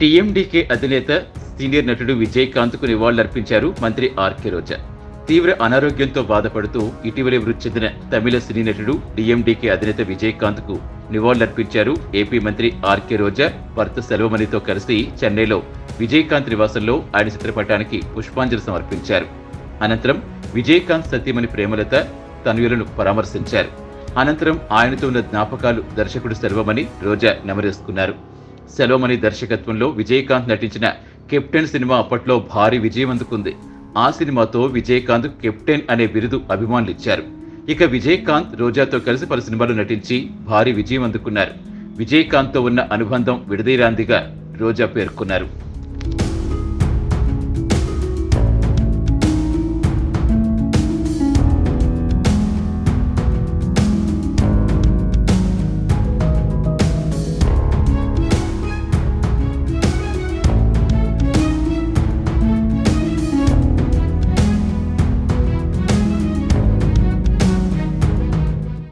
DMDK అధినేత senior నటుడు విజయకాంత్ కు నివాళులర్పించారు మంత్రి ఆర్కే రోజా. తీవ్ర అనారోగ్యంతో బాధపడుతూ ఇటీవలే మృతి చెందిన తమిళ సినీ నటుడు డీఎండీకే అధినేత విజయకాంత్ కు నివాళులర్పించారు ఏపీ మంత్రి ఆర్కే రోజా భర్త సెల్వమణితో కలిసి చెన్నైలో విజయకాంత్ నివాసంలో ఆయన చిత్రపటానికి పుష్పాంజలి సమర్పించారు. అనంతరం విజయకాంత్ సతీమణి ప్రేమలత తనయులను పరామర్శించారు. అనంతరం ఆయనతో ఉన్న జ్ఞాపకాలు దర్శకుడు సెల్వమణి రోజా నెమరేసుకున్నారు. సెల్వమణి దర్శకత్వంలో విజయకాంత్ నటించిన కెప్టెన్ సినిమా అప్పట్లో భారీ విజయం అందుకుంది. ఆ సినిమాతో విజయకాంత్ కెప్టెన్ అనే బిరుదు అభిమానులిచ్చారు. ఇక విజయకాంత్ రోజాతో కలిసి పలు సినిమాలు నటించి భారీ విజయం అందుకున్నారు. విజయకాంత్ తో ఉన్న అనుబంధం విడదీరాందిగా రోజా పేర్కొన్నారు.